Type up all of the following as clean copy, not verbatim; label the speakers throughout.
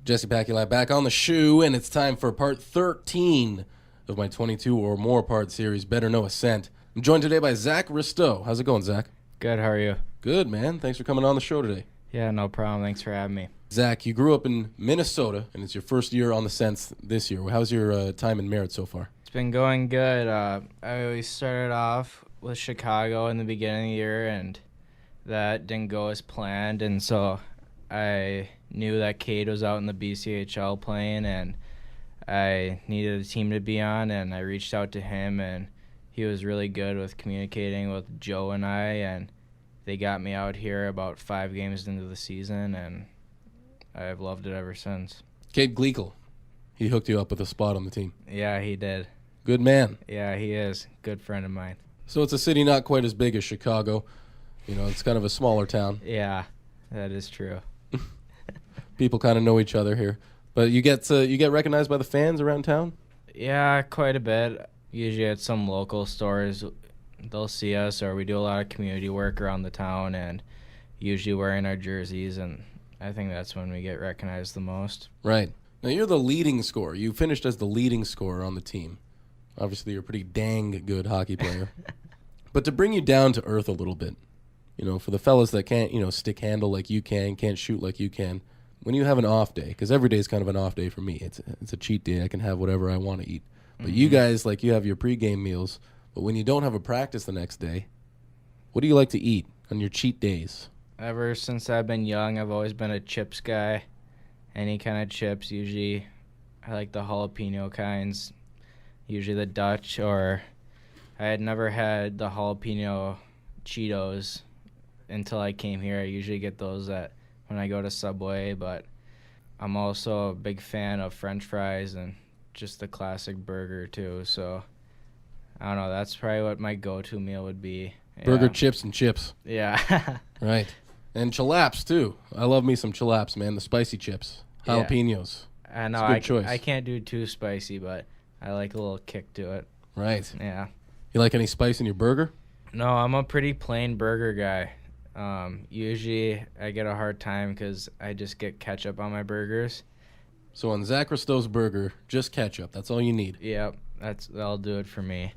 Speaker 1: Jesse Pacula back on the shoe, and it's time for part 13 of my 22 or more part series, Better Know Ascent. I'm joined today by Zach Risteau. How's it going, Zach?
Speaker 2: Good, how are you?
Speaker 1: Good, man. Thanks for coming on the show today.
Speaker 2: Yeah, no problem. Thanks for having me.
Speaker 1: Zach, you grew up in Minnesota, and it's your first year on the Sents this year. How's your time in Merritt so far?
Speaker 2: It's been going good. I always started off with Chicago in the beginning of the year, and that didn't go as planned, and so I knew that Cade was out in the BCHL playing, and I needed a team to be on, and I reached out to him, and he was really good with communicating with Joe and I, and they got me out here about 5 games into the season, and I've loved it ever since.
Speaker 1: Cade Gleekle, he hooked you up with a spot on the team.
Speaker 2: Yeah, he did.
Speaker 1: Good man.
Speaker 2: Yeah, he is. Good friend of mine.
Speaker 1: So it's a city not quite as big as Chicago. You know, it's kind of a smaller town.
Speaker 2: Yeah, that is true.
Speaker 1: People kind of know each other here. But you get recognized by the fans around town?
Speaker 2: Yeah, quite a bit. Usually at some local stores, they'll see us, or we do a lot of community work around the town, and usually wearing our jerseys, and I think that's when we get recognized the most.
Speaker 1: Right. Now, you're the leading scorer. You finished as the leading scorer on the team. Obviously, you're a pretty dang good hockey player. But to bring you down to earth a little bit, you know, for the fellas that can't, stick handle like you can't shoot like you can, when you have an off day, because every day is kind of an off day for me. It's a cheat day. I can have whatever I want to eat. But you guys, you have your pregame meals. But when you don't have a practice the next day, what do you like to eat on your cheat days?
Speaker 2: Ever since I've been young, I've always been a chips guy. Any kind of chips. Usually I like the jalapeno kinds. Usually the Dutch, or I had never had the jalapeno Cheetos until I came here. I usually get those when I go to Subway, but I'm also a big fan of French fries and just the classic burger too. So I don't know, that's probably what my go-to meal would be. Yeah.
Speaker 1: Burger, chips, and chips.
Speaker 2: Yeah.
Speaker 1: Right. And chilaps too. I love me some chilaps, man. The spicy chips. Jalapenos.
Speaker 2: I know.
Speaker 1: It's a good choice.
Speaker 2: I can't do too spicy, but I like a little kick to it.
Speaker 1: Right.
Speaker 2: Yeah.
Speaker 1: You like any spice in your burger?
Speaker 2: No, I'm a pretty plain burger guy. Usually I get a hard time because I just get ketchup on my burgers.
Speaker 1: So on Zach Risteau's burger, just ketchup. That's all you need.
Speaker 2: Yep, that'll do it for me.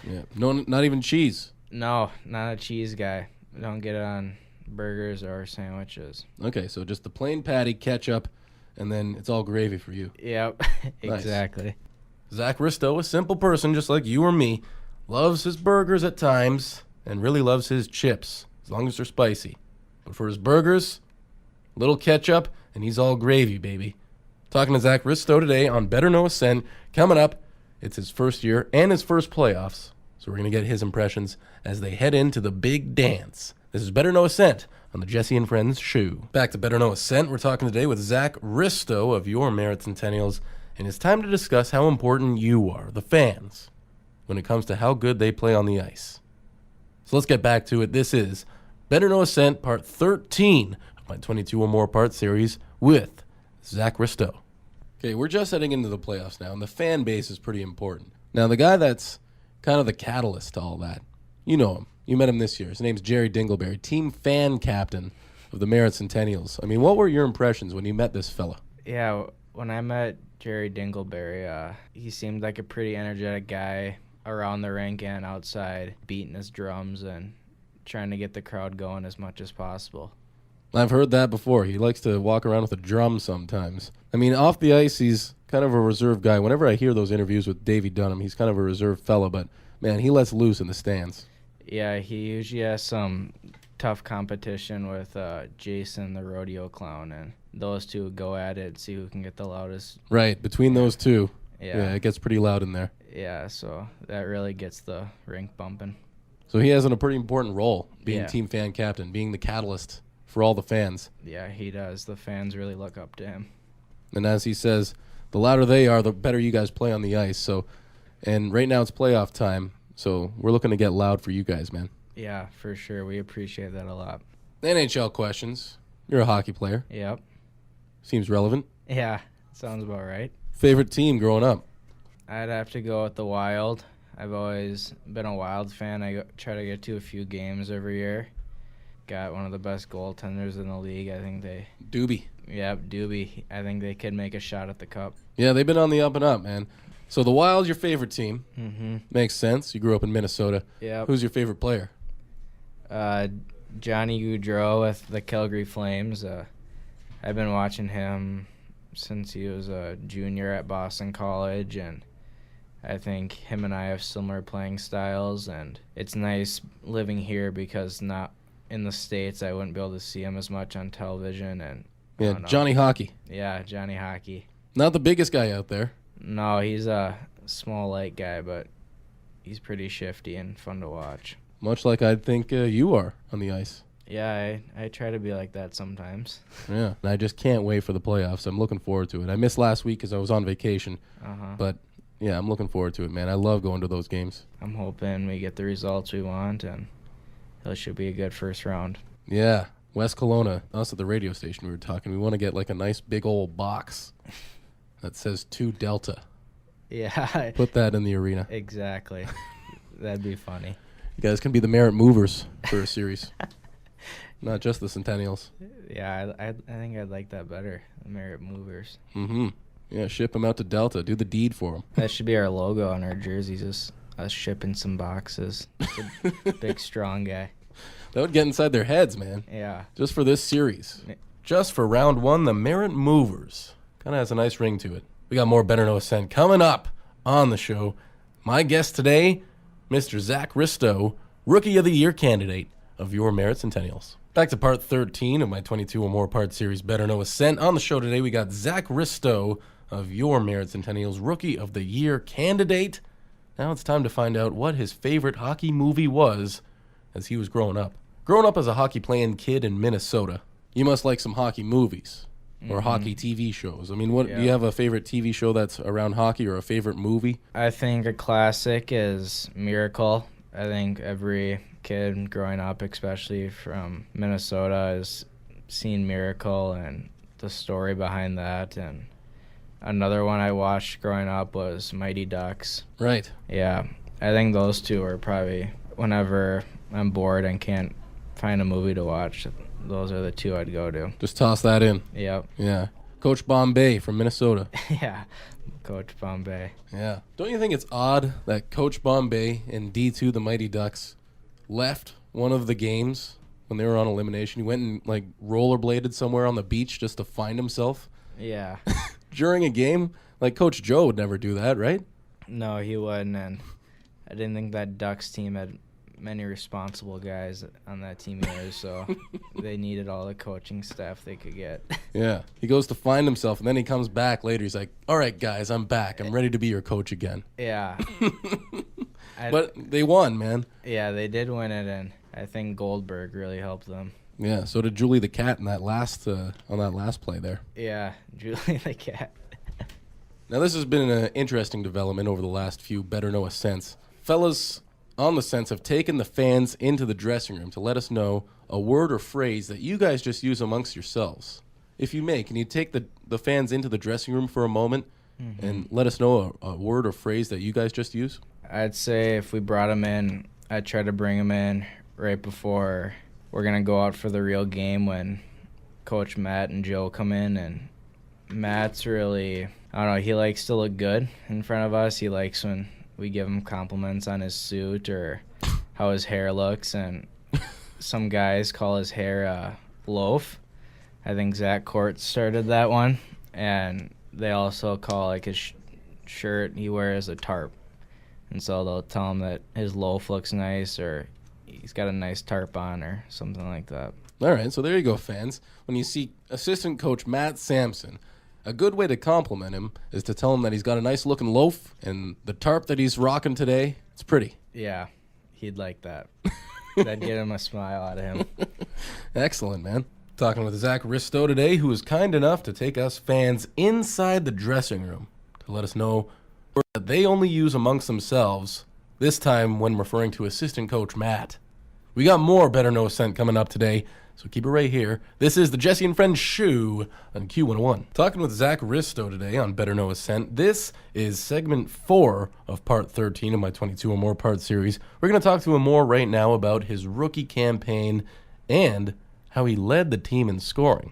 Speaker 1: Yeah. No, not even cheese.
Speaker 2: No, not a cheese guy. Don't get it on burgers or sandwiches.
Speaker 1: Okay, so just the plain patty, ketchup, and then it's all gravy for you.
Speaker 2: Yep, exactly.
Speaker 1: Zach Risteau, a simple person just like you or me, loves his burgers at times and really loves his chips, as long as they're spicy. But for his burgers, little ketchup, and he's all gravy, baby. Talking to Zach Risteau today on Better Know Ascent. Coming up, it's his first year and his first playoffs. So we're going to get his impressions as they head into the big dance. This is Better Know Ascent on the Jesse and Friends show. Back to Better Know Ascent. We're talking today with Zach Risteau of your Merritt Centennials. And it's time to discuss how important you are, the fans, when it comes to how good they play on the ice. So let's get back to it. This is Better Know Ascent, part 13 of my 22 or more part series with Zach Risteau. Okay, we're just heading into the playoffs now, and the fan base is pretty important. Now, the guy that's kind of the catalyst to all that, you know him. You met him this year. His name's Jerry Dingleberry, team fan captain of the Merritt Centennials. I mean, what were your impressions when you met this fella?
Speaker 2: Yeah, when I met Jerry Dingleberry, he seemed like a pretty energetic guy around the rink and outside, beating his drums and trying to get the crowd going as much as possible.
Speaker 1: I've heard that before. He likes to walk around with a drum sometimes. I mean, off the ice, he's kind of a reserved guy. Whenever I hear those interviews with Davey Dunham, he's kind of a reserved fella, but, man, he lets loose in the stands.
Speaker 2: Yeah, he usually has some tough competition with Jason, the rodeo clown, and those two go at it, see who can get the loudest.
Speaker 1: Right, between those two,
Speaker 2: yeah,
Speaker 1: it gets pretty loud in there.
Speaker 2: Yeah, so that really gets the rink bumping.
Speaker 1: So he has a pretty important role, being team fan captain, being the catalyst for all the fans.
Speaker 2: Yeah, he does. The fans really look up to him.
Speaker 1: And as he says, the louder they are, the better you guys play on the ice. So, and right now it's playoff time, so we're looking to get loud for you guys, man.
Speaker 2: Yeah, for sure. We appreciate that a lot.
Speaker 1: NHL questions. You're a hockey player.
Speaker 2: Yep.
Speaker 1: Seems relevant.
Speaker 2: Yeah, sounds about right.
Speaker 1: Favorite team growing up?
Speaker 2: I'd have to go with the Wild. I've always been a Wild fan. I try to get to a few games every year. Got one of the best goaltenders in the league. I think they...
Speaker 1: Doobie.
Speaker 2: Yep, Doobie. I think they could make a shot at the cup.
Speaker 1: Yeah, they've been on the up and up, man. So the Wild's your favorite team.
Speaker 2: Mm-hmm.
Speaker 1: Makes sense. You grew up in Minnesota.
Speaker 2: Yep.
Speaker 1: Who's your favorite player?
Speaker 2: Johnny Gaudreau with the Calgary Flames. I've been watching him since he was a junior at Boston College, and I think him and I have similar playing styles, and it's nice living here because not in the States I wouldn't be able to see him as much on television. And
Speaker 1: Yeah, Johnny Hockey.
Speaker 2: Yeah, Johnny Hockey.
Speaker 1: Not the biggest guy out there.
Speaker 2: No, he's a small, light guy, but he's pretty shifty and fun to watch.
Speaker 1: Much like I think you are on the ice.
Speaker 2: Yeah, I try to be like that sometimes.
Speaker 1: Yeah, and I just can't wait for the playoffs. I'm looking forward to it. I missed last week because I was on vacation, but yeah, I'm looking forward to it, man. I love going to those games.
Speaker 2: I'm hoping we get the results we want, and it should be a good first round.
Speaker 1: Yeah, West Kelowna, us at the radio station, we were talking. We want to get like a nice big old box that says 2 Delta.
Speaker 2: Yeah.
Speaker 1: Put that in the arena.
Speaker 2: Exactly. That'd be funny.
Speaker 1: You guys can be the Merritt Movers for a series. Not just the Centennials.
Speaker 2: Yeah, I think I'd like that better, the Merritt Movers.
Speaker 1: Mm-hmm. Yeah, ship them out to Delta. Do the deed for them.
Speaker 2: That should be our logo on our jerseys, just us shipping some boxes. A big, strong guy.
Speaker 1: That would get inside their heads, man.
Speaker 2: Yeah.
Speaker 1: Just for this series. Just for round 1, the Merritt Movers. Kind of has a nice ring to it. We got more Better Know Ascent coming up on the show. My guest today, Mr. Zach Risteau, Rookie of the Year candidate of your Merritt Centennials. Back to part 13 of my 22 or more part series, Better Know Ascent. On the show today, we got Zach Risteau of your Merritt Centennials, Rookie of the Year candidate. Now it's time to find out what his favorite hockey movie was as he was growing up. Growing up as a hockey-playing kid in Minnesota, you must like some hockey movies or hockey TV shows. I mean, do you have a favorite TV show that's around hockey or a favorite movie?
Speaker 2: I think a classic is Miracle. I think every kid growing up, especially from Minnesota, has seen Miracle and the story behind that. And another one I watched growing up was Mighty Ducks.
Speaker 1: Right.
Speaker 2: Yeah, I think those two are probably, whenever I'm bored and can't find a movie to watch, those are the two I'd go to.
Speaker 1: Just toss that in.
Speaker 2: Yep.
Speaker 1: Yeah. Coach Bombay from Minnesota.
Speaker 2: Yeah, Coach Bombay.
Speaker 1: Yeah. Don't you think it's odd that Coach Bombay and D2, the Mighty Ducks, left one of the games when they were on elimination? He went and, like, rollerbladed somewhere on the beach just to find himself?
Speaker 2: Yeah.
Speaker 1: During a game? Like, Coach Joe would never do that, right?
Speaker 2: No, he wouldn't, and I didn't think that Ducks team had many responsible guys on that team either, so they needed all the coaching staff they could get.
Speaker 1: Yeah. He goes to find himself, and then he comes back later. He's like, all right, guys, I'm back. I'm ready to be your coach again.
Speaker 2: Yeah.
Speaker 1: But they won, man.
Speaker 2: Yeah, they did win it, and I think Goldberg really helped them.
Speaker 1: Yeah, so did Julie the Cat in that last on that last play there.
Speaker 2: Yeah, Julie the Cat.
Speaker 1: Now, this has been an interesting development over the last few Better Know Ascents. Fellas on the Sense have taken the fans into the dressing room to let us know a word or phrase that you guys just use amongst yourselves. If you may, can you take the fans into the dressing room for a moment and let us know a word or phrase that you guys just use?
Speaker 2: I'd say if we brought him in, I'd try to bring him in right before we're going to go out for the real game when Coach Matt and Joe come in. And Matt's really, I don't know, he likes to look good in front of us. He likes when we give him compliments on his suit or how his hair looks. And some guys call his hair a loaf. I think Zach Court started that one. And they also call like his shirt he wears a tarp. And so they'll tell him that his loaf looks nice or he's got a nice tarp on or something like that.
Speaker 1: All right, so there you go, fans. When you see assistant coach Matt Sampson, a good way to compliment him is to tell him that he's got a nice-looking loaf and the tarp that he's rocking today, it's pretty.
Speaker 2: Yeah, he'd like that. That'd get him a smile out of him.
Speaker 1: Excellent, man. Talking with Zach Risteau today, who was kind enough to take us fans inside the dressing room to let us know that they only use amongst themselves, this time when referring to assistant coach Matt. We got more Better Know Ascent coming up today, so keep it right here. This is the Jesse and Friends Show on Q101. Talking with Zach Risteau today on Better Know Ascent. This is segment 4 of part 13 of my 22 or more part series. We're going to talk to him more right now about his rookie campaign and how he led the team in scoring.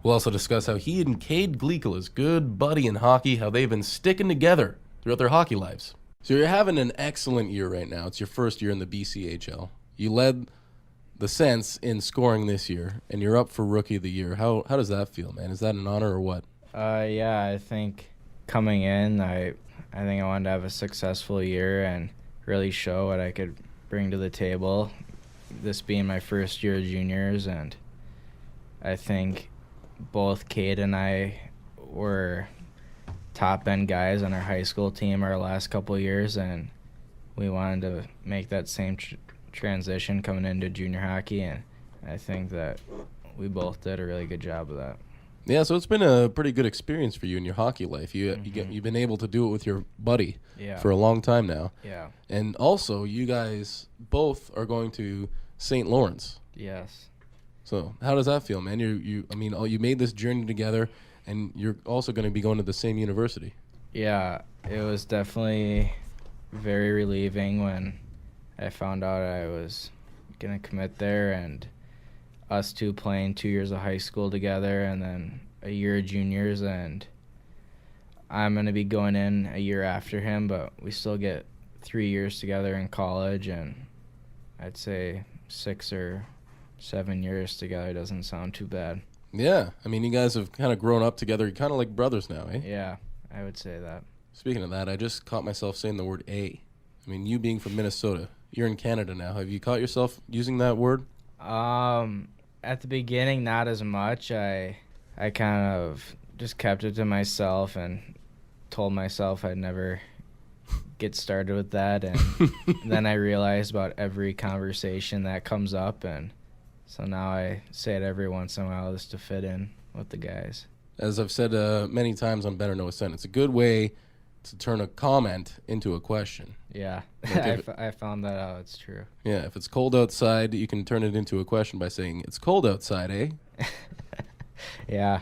Speaker 1: We'll also discuss how he and Cade Gleekel, his good buddy in hockey, how they've been sticking together throughout their hockey lives. So you're having an excellent year right now. It's your first year in the BCHL. You led the Sens in scoring this year, and you're up for Rookie of the Year. How does that feel, man? Is that an honor or what?
Speaker 2: Yeah, I think coming in, I think I wanted to have a successful year and really show what I could bring to the table, this being my first year of juniors, and I think both Cade and I were top-end guys on our high school team our last couple of years, and we wanted to make that same transition coming into junior hockey, and I think that we both did a really good job of that.
Speaker 1: Yeah, so it's been a pretty good experience for you in your hockey life. You've been able to do it with your buddy for a long time now.
Speaker 2: Yeah.
Speaker 1: And also, you guys both are going to St. Lawrence.
Speaker 2: Yes.
Speaker 1: So how does that feel, man? You made this journey together, and you're also going to be going to the same university.
Speaker 2: Yeah, it was definitely very relieving when I found out I was going to commit there, and us two playing 2 years of high school together and then a year of juniors, and I'm going to be going in a year after him, but we still get 3 years together in college, and I'd say 6 or 7 years together doesn't sound too bad.
Speaker 1: Yeah, I mean, you guys have kind of grown up together. You're kind of like brothers now, eh?
Speaker 2: Yeah, I would say that.
Speaker 1: Speaking of that, I just caught myself saying the word A. I mean, you being from Minnesota, you're in Canada now. Have you caught yourself using that word?
Speaker 2: At the beginning, not as much. I kind of just kept it to myself and told myself I'd never get started with that, and then I realized about every conversation that comes up, and so now I say it every once in a while just to fit in with the guys.
Speaker 1: As I've said many times on Better Know a Sent, it's a good way to turn a comment into a question.
Speaker 2: Yeah, I found that out. It's true.
Speaker 1: Yeah, if it's cold outside, you can turn it into a question by saying, "It's cold outside, eh?"
Speaker 2: Yeah,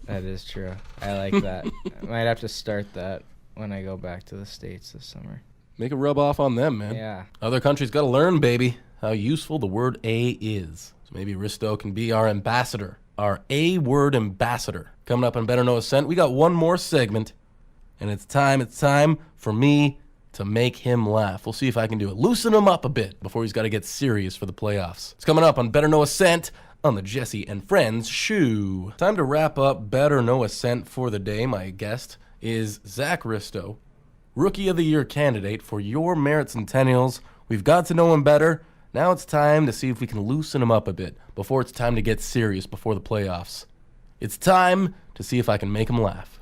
Speaker 2: that is true. I like that. I might have to start that when I go back to the States this summer.
Speaker 1: Make it rub off on them, man.
Speaker 2: Yeah.
Speaker 1: Other countries got to learn, baby, how useful the word A is. So maybe Risteau can be our ambassador, our A-word ambassador. Coming up on Better Know a Sent, we got one more segment, and it's time for me to make him laugh. We'll see if I can do it. Loosen him up a bit before he's got to get serious for the playoffs. It's coming up on Better Know a Sent on the Jesse and Friends Shoe. Time to wrap up Better Know a Sent for the day. My guest is Zach Risteau, Rookie of the Year candidate for your Merritt Centennials. We've got to know him better. Now it's time to see if we can loosen him up a bit before it's time to get serious before the playoffs. It's time to see if I can make him laugh.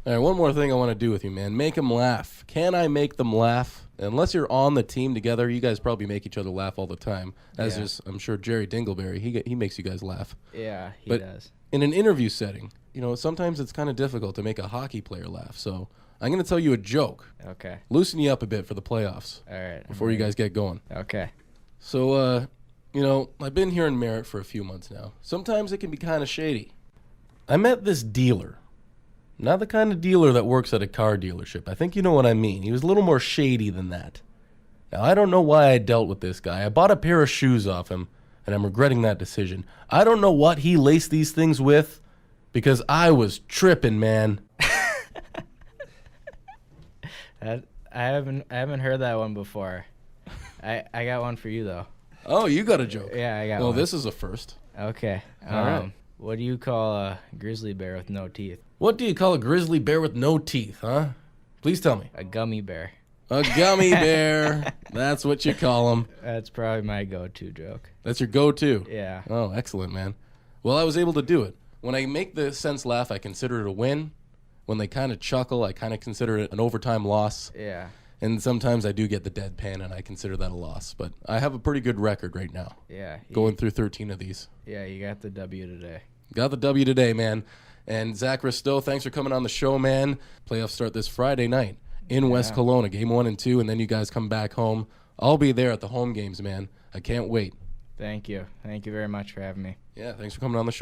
Speaker 1: All right, one more thing I want to do with you, man. Make them laugh. Can I make them laugh? Unless you're on the team together, you guys probably make each other laugh all the time. As is, I'm sure, Jerry Dingleberry. He makes you guys laugh.
Speaker 2: Yeah, he does.
Speaker 1: In an interview setting, sometimes it's kind of difficult to make a hockey player laugh. So I'm going to tell you a joke.
Speaker 2: Okay.
Speaker 1: Loosen you up a bit for the playoffs.
Speaker 2: All right.
Speaker 1: Before you guys get going.
Speaker 2: Okay.
Speaker 1: So, I've been here in Merritt for a few months now. Sometimes it can be kind of shady. I met this dealer. Not the kind of dealer that works at a car dealership. I think you know what I mean. He was a little more shady than that. Now, I don't know why I dealt with this guy. I bought a pair of shoes off him, and I'm regretting that decision. I don't know what he laced these things with, because I was tripping, man.
Speaker 2: I haven't heard that one before. I got one for you, though.
Speaker 1: Oh, you got a joke.
Speaker 2: Yeah, I got one.
Speaker 1: Well, this is a first.
Speaker 2: Okay.
Speaker 1: All right.
Speaker 2: What do you call a grizzly bear with no teeth?
Speaker 1: What do you call a grizzly bear with no teeth, huh? Please tell me.
Speaker 2: A gummy bear.
Speaker 1: A gummy bear. That's what you call them.
Speaker 2: That's probably my go-to joke.
Speaker 1: That's your go-to?
Speaker 2: Yeah.
Speaker 1: Oh, excellent, man. Well, I was able to do it. When I make the Sens laugh, I consider it a win. When they kind of chuckle, I kind of consider it an overtime loss.
Speaker 2: Yeah.
Speaker 1: And sometimes I do get the deadpan, and I consider that a loss. But I have a pretty good record right now.
Speaker 2: Yeah.
Speaker 1: Going through 13 of these.
Speaker 2: Yeah, you got the W today.
Speaker 1: Got the W today, man. And Zach Risteau, thanks for coming on the show, man. Playoffs start this Friday night in West Kelowna, game 1 and 2, and then you guys come back home. I'll be there at the home games, man. I can't wait.
Speaker 2: Thank you. Thank you very much for having me.
Speaker 1: Yeah, thanks for coming on the show.